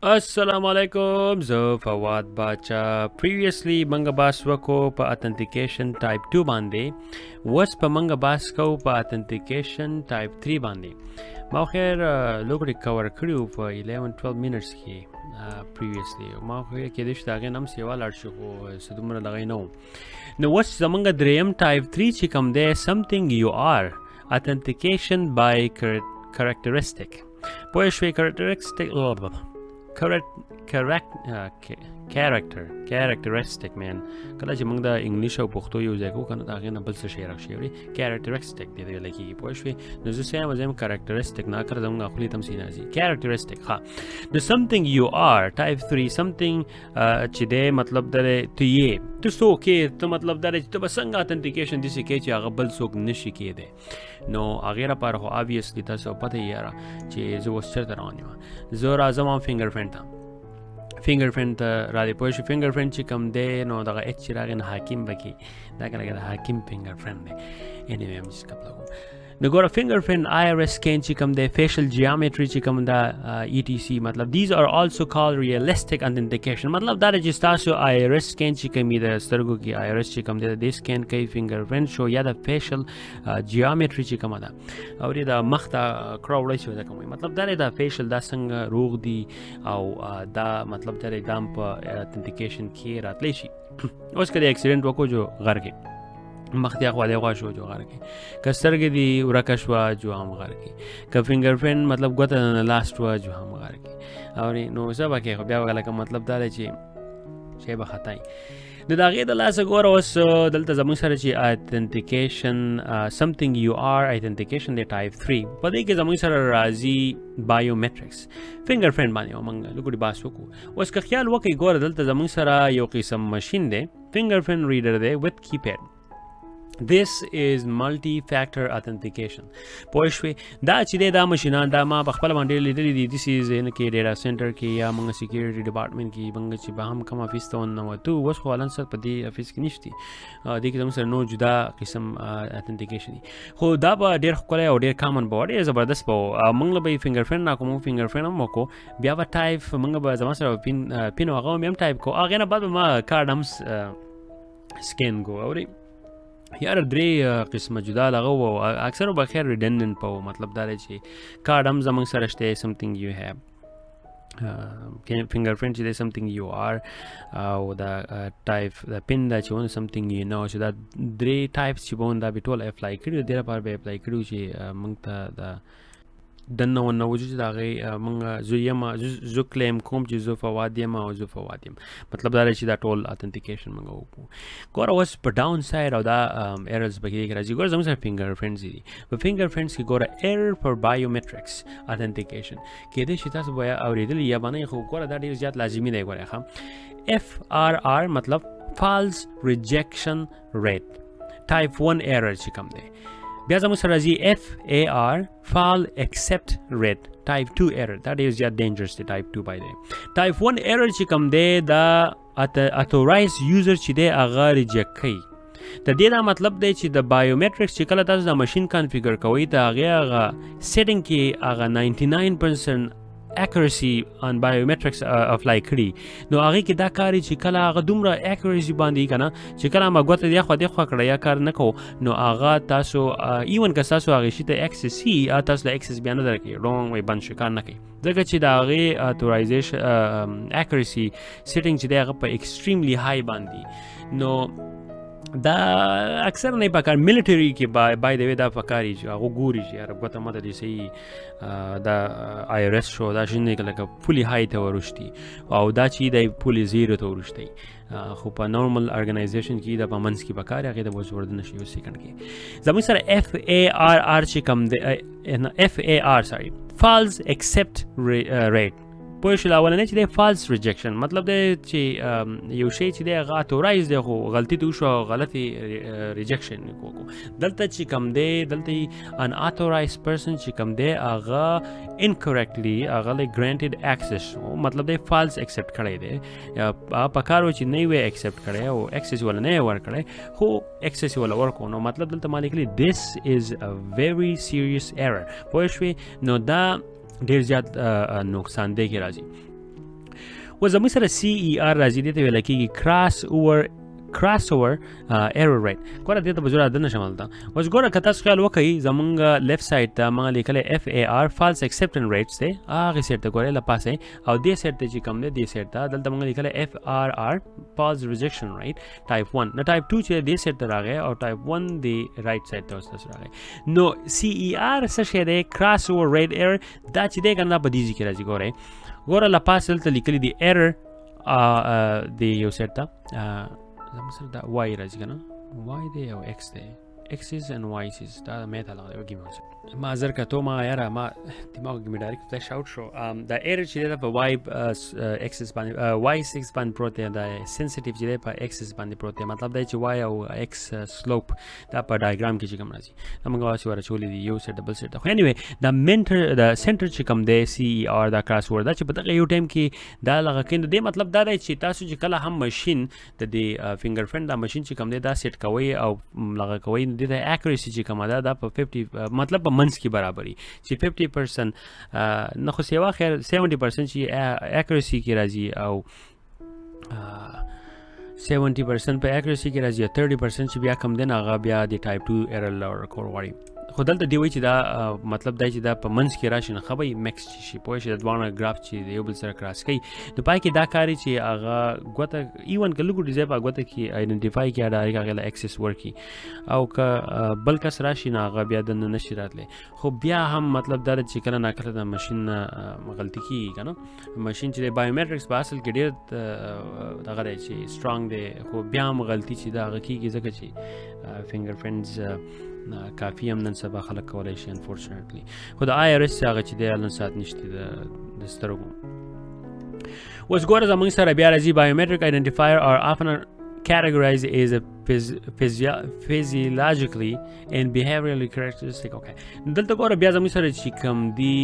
Assalamu alaikum, zo Fawad Bacha. Previously, manga bas wako pa authentication type 2 bande. Was pa manga bas ko pa authentication type 3 bande. ما خیر لوګ ریکور کړیو په 11-12 minutes کې previously ما خو کې د شتاګه نم سیوال اړ شو سدومره لغای نو نو وس زمونږ دریم type 3 چې کوم دی something you are authentication by characteristic پوه شوي characteristic man کله چې موږ د انګلیش او پښتو یو ځای کوو کنه دا غي نه بل څه شي راځي وړي characteristic دی ویل کیږي پوه شوي نو زه سم زم characteristic نه کړم موږ خپل تم سینه سي characteristic ها the something you are type 3 something چې دی مطلب درې ته یې ته سو کې ته مطلب درې چې ته بسنګ authentication دي سي کې چې هغه بل څوک نشي کېده نو هغه را پر خو obviously تاسو پته یې را چې زه وس چرته روان یم زه راځم fingerprint fingerprint را دي پوه شو fingerprint چې کوم دی نو دغه اچ چې راغی نه حاکم بکی دا کنه د حاکم fingerprint دی anyway I'm just couple نو ګوره fingerprint iris scan چې کوم دی facial geometry چې کوم دا etc مطلب these are also called realistic authentication مطلب دا چې تاسو iris scan چې کوم دی سترګو کې iris چې کوم دی د scan کوي fingerprint شو یا د facial geometry چې کوم ده او دا مخ ته کراوړی شو دا کوم مطلب دا د facial دا څنګه روغ دی او دا مطلب دا د authentication کې راتلی شي اوس کله اکسیډنټ وکړو جو غر کې مختیا خو له غوا شو جو غر کې کسترګ دی ورکه شو جو هم غر کې ک fingerprint مطلب ګوته نه لاست وا جو هم غر کې او نو سبا کې خو بیا وغلا مطلب دا چې شی به خطای د داغه د لاس ګور اوس دلته زموږ سره چې authentication something you are authentication د type 3 په دې کې زموږ سره راځي biometrics fingerprint باندې موږ لګوري باسو کو اوس که خیال وکي ګور دلته زموږ سره یو قسم ماشين دی fingerprint reader دی with keypad This is multi-factor authentication. پوه شوي دا چې دا ماشینان دا ما په خپل باندې لیدلې دي this is in کې ډیټا سنټر کې یا موږ سکیورټي ډپارټمنټ کې موږ چې به هم کوم افیس ته نو تو وس خو لن سره په دې افیس کې نشتی د کې زموږ سره نو جدا قسم authentication دي خو دا به ډیر خپل او ډیر کامن به ډیر زبردست به موږ به fingerprint نا کوم fingerprint هم وکړو بیا به ټایپ موږ به زموږ سره پین هغه هم ټایپ کو هغه نه بعد ما کارډ هم سکین کو اوري یار درې قسمه جدا لغه او اکثر به خیر ریډنډنت په مطلب دا چې کارډ هم زمونږ سره شته something you have fingerprint چې something you are او دا ټایپ دا پین دا چې something you know چې دا درې ټایپس چې بون دا به ټول اپلای کړو د لپاره به اپلای کړو چې موږ ته دا دنه ونه وجود دا غي موږ زو کلیم کوم چې زو فواد یم او زو فواد یم مطلب دا چې دا ټول authentication موږ وکړو ګور اوس په ډاون ساید او دا ایررز بګی راځي ګور زموږ سره fingerprints دي په fingerprints کې ګور error for biometrics authentication کې دې چې تاسو بیا اوریدل یا باندې خو ګور دا ډیر زیات لازمي دی ګور ښه FRR مطلب false rejection rate type 1 error چې کوم دی بیا زموږ سره راځي FAR file accept rate type 2 error that is just dangerous type 2 by the type 1 error چې کوم دی دا authorized user چې دی هغه ریجیکټ کوي د دې دا مطلب دی چې د biometrics چې کله تاسو د ماشين کنفیګر کوئ دا هغه سیټینګ کې هغه 99% accuracy on biometrics apply کړي نو هغه کې دا کاری چې کله هغه دومره accuracy باندې کنه چې کله ما غوته دی خو کړه یا کار نه کو نو هغه تاسو ایون که تاسو هغه شي ته access سی تاسو له access بیان درکې wrong وي بند شي کار نه کوي ځکه چې دا هغه authorization accuracy setting چې دی هغه په extremely high باندې نو دا اکثر نه پکار ملټری کې بای د وی دا پکاري چې هغه ګوري چې یار غوته ماته دي سي دا آیرس شو دا شنه کله فولي هاي ته ورشتي او دا چې د فولي زیرو ته ورشتي خو په نورمال ارګنایزیشن کې د پامنس کې پکاري هغه د وځ ورد نشي سکند کې زموږ سره FAR چې کوم دی FAR sorry false accept rate پوه شو اولنې چې د فالس ریجیکشن مطلب دی چې یو شی چې دی هغه اتورایز دی خو غلطي تو شو غلطي ریجیکشن کوو دلته چې کم دی دلته ان اتورایز پرسن چې کم دی هغه انکریکټلی هغه ګرانټډ اکسس مطلب دی فالس ایکسپټ کړی دی پکارو چې نه وی ایکسپټ کړی او اکسس ول نه ور کړی خو اکسس ول ورکو نو مطلب دلته مالکلی this is a very serious error پوه شو نو دا ډیر زیات نقصان دی کې راځي و زموږ سره CER راځي دې ته ویل کېږي crossover error rate. ګوره دې ته به زه راده نشم هلته. اوس ګوره که تاسو خیال وکړئ زمونږ لیفټ سایډ ته ما لیکلی FAR false acceptance rates دی هغې سایډ ته ګورئ له پاسه او دې سایډ ته چې کوم دی دې سایډ ته دلته موږ لیکلی FRR false rejection rate type 1 نو type 2 چې دې سایډ ته راغی او type 1 دی رایټ سایډ ته اوس تاسو راغی. نو CER څه شی دی crossover rate error دا چې دی که نه دا په دې ځای کې راځي ګوره له پاسه دلته لیکلي دی error دی یو سایډ ته زموږ سره دا y راځي که نه y دی او x دی x's and y's دا مې ته لغوي وګیم ما زر کتو ما یاره ما دماغ کې مې ډایرکټ فلش آوټ شو دا ایر چې دا په y axis باندې y 6 باندې پروت دی دا سنسټیو چې دی په axis باندې پروت دی مطلب دا چې y او x سلوپ دا په ډایګرام کې چې کوم راځي دا موږ واسي ورچولې دی یو سیټ ډبل سیټ خو انیوي دا منټر دا سنټر چې کوم دی CER دا کراس ورډ دا چې په دغه یو ټایم کې دا لغه کیند دی مطلب دا دی چې تاسو چې کله هم ماشين د دې فینګر پرنټ دا ماشين چې کوم دی دا سیټ کوي او لغه کوي د اکوریسي چې کوم دا په 50 مطلب په منځ کې برابري چې 50% نه خو سیوا خیر 70% چې اکوریسي کې راځي او 70% په اکوریسي کې راځي 30% چې بیا کم دی هغه بیا د ټایپ 2 ایرر لور کول غواړي خو دلته دی وایي چې دا مطلب دی چې دا په منځ کې راشي نه خبرې میکس شي پوه شي د دوانه ګراف چې د یو بل سره کراس کوي نو پای کې دا کاري چې هغه ګوته ایون که لږ ډیزای په ګوته کې آیډنټیفای کړي دا هغه له اکسس ورکي او که بل کس راشي نه هغه بیا د نشي راتلی خو بیا هم مطلب دا چې کله ناکله د ماشین غلطي کیږي که نه ماشین چې د بایومټرکس په اصل کې ډېر دغه دی چې سټرانګ دی خو بیا هم غلطي چې دا هغه کیږي ځکه چې فینګر پرنټس کافی هم نن سبا خلک کولی شي انفورچونیټلی خو د IRS هغه چې دی نن ساعت نشته د سترګو اوس ګوره زموږ سره بیا راځي biometric identifier are often categorized as a physiologically and behaviorally characteristic okay دلته ګوره بیا زموږ سره چې کوم دی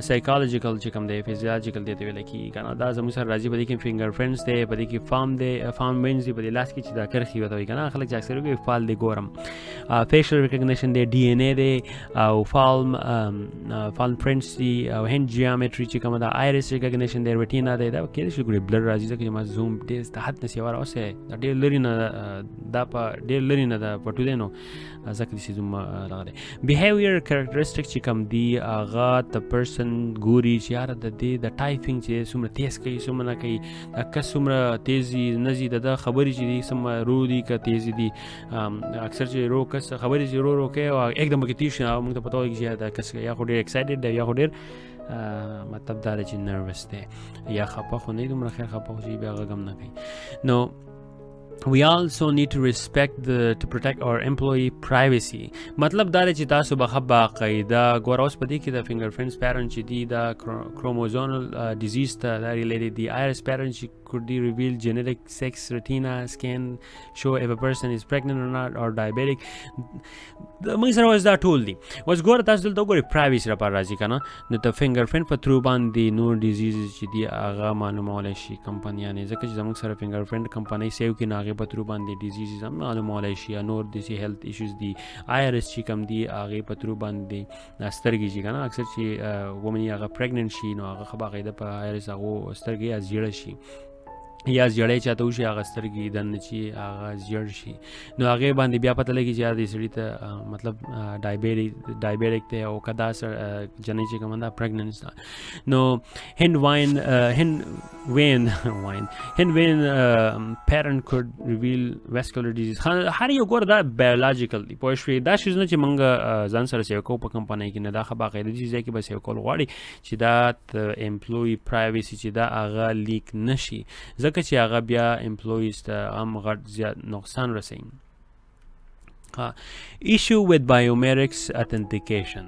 psychological چې کوم دی physiological دی ته ویل کېږي که نه دا زموږ سره راځي په دې کې فینګر پرنټس دی په دې کې فام وینز دی په دې لاس کې چې دا کرښې ورته وایي که نه خلک چې اکثر وایي فال دی ګورم facial recognition دی DNA دی او palm prints دی او hand geometry چې کومه دا iris recognition دی retina دی دا کېدای شي ګورې بلر راځي ځکه چې ما زوم ډېر د حد نه سیواره اوسه دا ډېر لرې نه دا په ډېر لرې نه ده پټو دی نو ځکه داسې زوم دغه دی behavior characteristic چې کوم دی هغه د پرسن ګوري چې یاره د دې د ټایپینګ چې څومره تیز کوي څومره نه کوي دا کس څومره تیزي نه ځي د ده خبرې چې دي څومره رو دي که تیزې دي اکثر چې رو کس خبرې چې رو کوي او एकदम پکې تیز شي موږ ته پته وایي چې دا کس یا خو ډېر ایکسایټډ دی یا خو ډېر مطلب دا دی چې نروس دی یا خفه خو نه دومره خیر خفه خو چې بیا غږ هم نه کوي نو we also need to respect to protect our employee privacy مطلب دا دی چې تاسو به باقاعده ګوره اوس په دې کې د فینګر پرنټس پیرن چې دی دا کروموزومل ډیزیز ته دا ریلیټډ دی آیرس پیرن چې could be reveal genetic sex retina scan show if a person is pregnant or not or diabetic موږ سره اوس دا ټول دي اوس ګوره تاسو دلته وګورئ پرایویسي لپاره راځي که نه نو د فینګر پرنټ په تھرو باندې نور ډیزیزز چې دي هغه معلومولی شي کمپنیانې ځکه چې زموږ سره فینګر پرنټ کمپنۍ سیو کړي نو هغې په تھرو باندې ډیزیزز هم معلومولی شي یا نور داسې هیلث ایشوز دي IRS چې کوم دي هغې په تھرو باندې سترګې چې که نه اکثر چې ومني هغه پریګننټ شي نو هغه ښه باقاعده په IRS هغو سترګې یا زیړه شي یا زیړی چاته وشي هغه سترګې دننه چې هغه زیړ شي نو هغې باندې بیا پته لګي چې دې سړي ته مطلب ډایبیټک دی او که دا جنۍ چې کومه ده پریګننټ ده نو هند وین پیرنټ کوډ ریویل ویسکولر ډیزیز هر یو ګوره دا بایولوجیکل دی پوه شوې دا شیزونه چې موږ ځان سره سیو کوو په کمپنۍ کې نه دا ښه باقاعده دې ځای کې به سیو کول غواړي چې دا امپلوي پرایویسي چې دا هغه لیک نشي ځکه چې هغه بیا امپلویز ته هم غټ زیات نقصان رسوي issue with biometrics authentication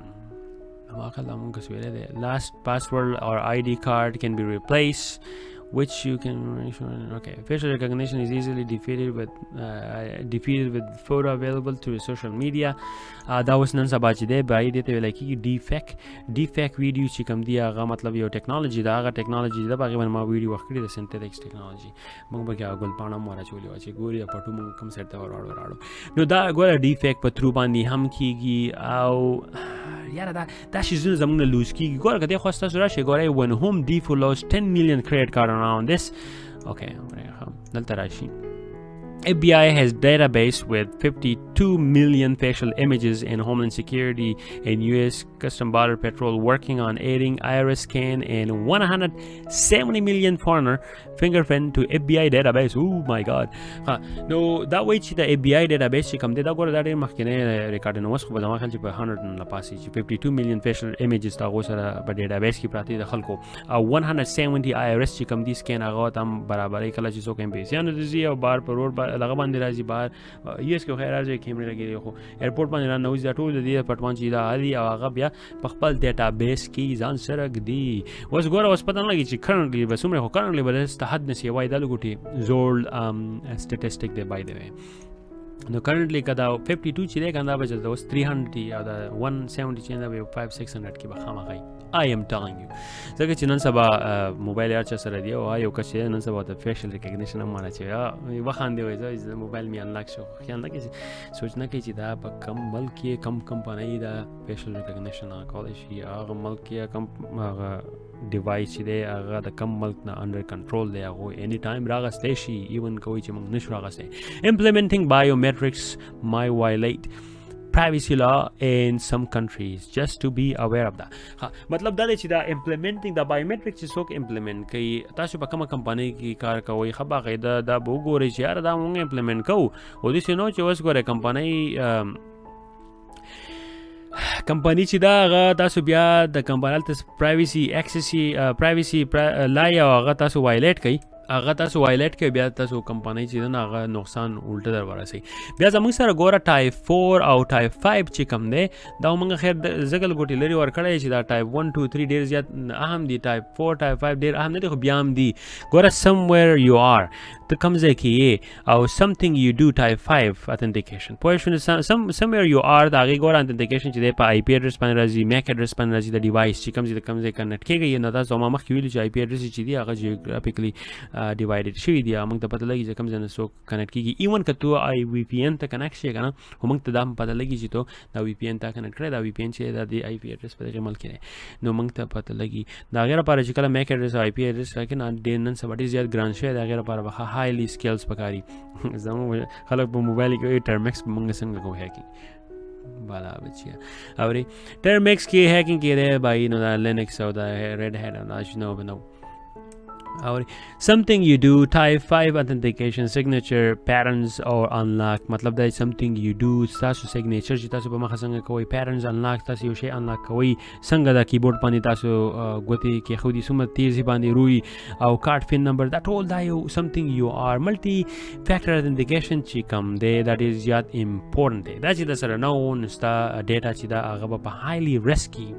last password or ID card can be replaced which you can okay. Facial recognition is easily defeated with photo available through social media. That was none sabach de by de like defect video چې کوم دی هغه مطلب یو ټیکنالوژي دا هغه ټیکنالوژي دا باغې ما ویډیو وکړی د سنتیټکس ټیکنالوژي موږ به کې ګل پاڼه مورا چولې و چې ګوري پټو موږ کم سیټ ته وراړو نو دا ګوره ډیفیکټ په ترو باندې هم کیږي او یاره دا شیزونه زمونږ نه لوز کیږي ګوره که دې خو ستاسو راشي ګوره when home depot lost 10 million credit card around this okay دلته راشي FBI has database with 52 million facial images in Homeland Security and U.S. Custom Border Patrol working on aiding iris scan and 170 million foreigner fingerprint to FBI database. Oh my God. No, that way the FBI database چې کوم دی دا ګوره دا ډېر مخکینی ریکارډ نه اوس خو به زما خیال چې په 100 نه پاسې چې 52 million facial images د هغو سره په ډیټابیس کې پراته دي د خلکو او 170 iris چې کوم دی سکین هغه ته هم برابرۍ کله چې څوک امبیسیانو ته ځي او بار په روډ لغه باندې راځي بار یو اس کې خیر راځي کیمرې لګېدي خو ایرپورټ باندې را نوځي دا ټول د دې پټوان چې دا هدي او هغه بیا په خپل ډیټابیس کې ځان سره ږدي اوس ګوره اوس پته نه لګي چې کرنټلی به څومره خو کرنټلی به داسې حد نه سي وایي دا لږ زوړ سټیټسټیک دی بای دی وی نو کرنټلی که دا 52 چې دی که دا به چې اوس 300 او دا 170 چې دا به 500-600 کې به خامخا I am telling you ځکه چې نن سبا موبایل هر چا سره دی او یو کس چې نن سبا د فیشل ریکګنیشن هم مانه چې وخاندې وایي زه موبایل مې انلاک شو خیال نه کوي سوچ نه کوي چې دا په کم ملک کې کم کمپنۍ دا فیشل ریکګنیشن کولی شي هغه ملک کې کم هغه ډیوایس چې دی هغه د کم ملک نه انډر کنټرول دی هغه اني ټایم راغستی شي ایون کوي چې موږ نشو راغستی implementing biometrics might violate privacy law in some countries just to be aware of that مطلب دا دی چې دا implementing دا biometrics چې څوک implement کوي تاسو په کومه کمپنۍ کې کار کوئ ښه باقاعده دا به وګورئ چې یاره دا موږ implement کوو او داسې نه چې اوس ګورئ کمپنۍ چې دا هغه تاسو بیا د کمپنۍ ته پرایویسي پرایویسي لای او هغه تاسو وایلیټ کوي هغه تاسو وایلیټ کوي بیا تاسو کمپنۍ چې نه هغه نقصان الټه در ورسي بیا زموږ سره ګوره ټایپ 4 او ټایپ 5 چې کوم دی دا موږ خیر زګل ګوټي لري ورکړی چې دا ټایپ 1 2 3 ډېر زیات اهم دي ټایپ 4 ټایپ 5 ډېر اهم نه دي خو بیا هم دي ګوره somewhere you are ته کوم ځای کې یې او something you do ټایپ 5 authentication پوه شو somewhere you are د هغې ګوره authentication چې دی په IP اډرس باندې راځي میک اډرس باندې راځي د ډیوایس چې کوم ځای د کوم ځای کنیکټ کېږي نو تاسو ما مخکې ویلي چې IP اډرس چې دی هغه جیوګرافیکلی ډیوایډډ شوي دي موږ ته پته لګي چې کوم ځای نه څوک کنیکټ کېږي ایون که تو VPN ته کنیکټ شي که نه خو موږ ته دا هم پته لګي چې تو دا VPN ته کنیکټ کړی دا VPN چې دا د IP اډرس په دغې ملک کې دی نو موږ ته پته لګي د هغې لپاره چې کله میک اډرس او IP اډرس راکړي نه ډېر نن سبا ډېر زیات ګران شوی د هغې لپاره به هایلی سکیلز پکاري زموږ خلک په موبایل کې وایي ټرمکس به موږ څنګه کوو هیکینګ بالا بچیا اوري ټرمکس کې هیکینګ کې دی بای نو دا لینکس او دا ریډ هیډ او نو بنو or something you do type 5 authentication signature patterns or unlock مطلب دا something you do تاسو signature چې تاسو په مخه څنګه کوئ patterns unlock تاسو یو شی unlock کوئ څنګه دا کیبورډ باندې تاسو ګوتې کې خو دې څومره تیزی باندې روي او کارت پین نمبر دا ټول دا یو something you are multi factor authentication چې کوم دی that is زیات important دی دا چې د سره نو نستا ډیټا چې دا هغه په highly risky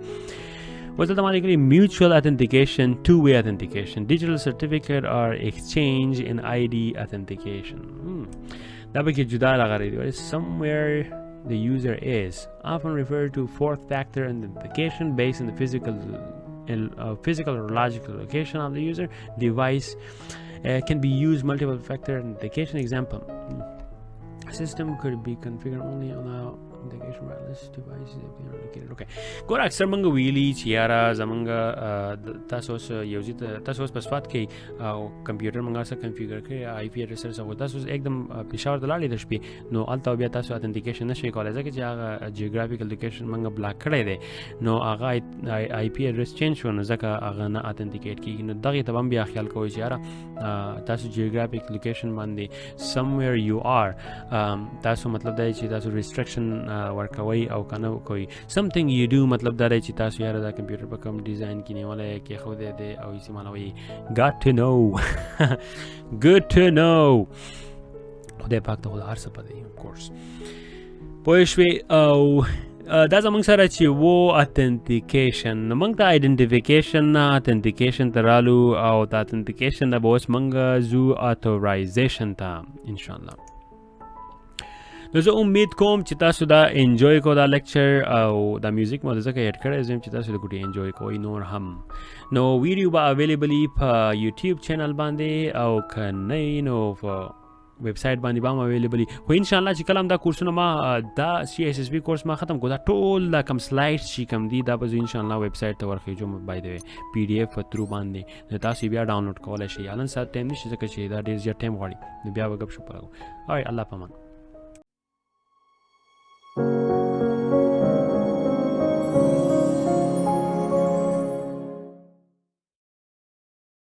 was automatically mutual authentication, two-way authentication, digital certificate or exchange in ID authentication. That became juda lagari somewhere the user is often referred to fourth factor authentication based on the physical or logical location of the user device can be used multiple factor authentication example system could be configured only on a authentication wireless devices located okay ګوره اکثر موږ ویلي چې یاره زموږ تاسو اوس یو ځای ته تاسو اوس په سوات کې او کمپیوټر موږ سره کنفیګر کړی IP اډرس سره څه تاسو एकदम پېښور ته لاړې د شپې نو هلته بیا تاسو اتنټیکیشن نشئ کولی ځکه چې هغه جیوګرافیکل لوکیشن موږ بلاک کړی دی نو هغه IP اډرس چینج شو نو ځکه هغه نه اتنټیکیټ کېږي نو دغې ته هم بیا خیال کوئ چې یاره تاسو جیوګرافیک لوکیشن باندې somewhere you are تاسو مطلب دا چې تاسو ریسټرکشن ورکوي او کنه کوي something you do مطلب دا چې تاسو یاره دا کمپیوټر په کوم ډیزاین کې نیولای کې خو دې او یې مانوي got to know good to know خدای پاک ته هر څه پدې of course پوه شوې او دا زمونږ سره چې وو authentication نو موږ ته identification نه authentication ته رالو او د authentication نه به اوس موږ ځو authorization ته انشاءالله. نو زه امید کوم چې تاسو دا انجوی کو دا لیکچر او دا میوزیک مو ځکه ایډ کړی زم چې تاسو د ګټي انجوی کوئ نور هم. نو ویډیو به اویلیبلی په یوټیوب چینل باندې او کنه نو په ویب سایټ باندې به هم اویلیبلی خو ان شاء الله چې کله هم دا کورسونه ما دا CSSP کورس ما ختم کو دا ټول دا کم سلایډز چې کم دي دا به ان شاء الله ویب سایټ ته ورخېږم بای د PDF تھرو باندې نو تاسو بیا ډاونلوډ کولای شئ. الان سات ټایم نشي ځکه چې دا ډېر زیات ټایم غواړي نو بیا به ګپ شپ راغو. الله پامان.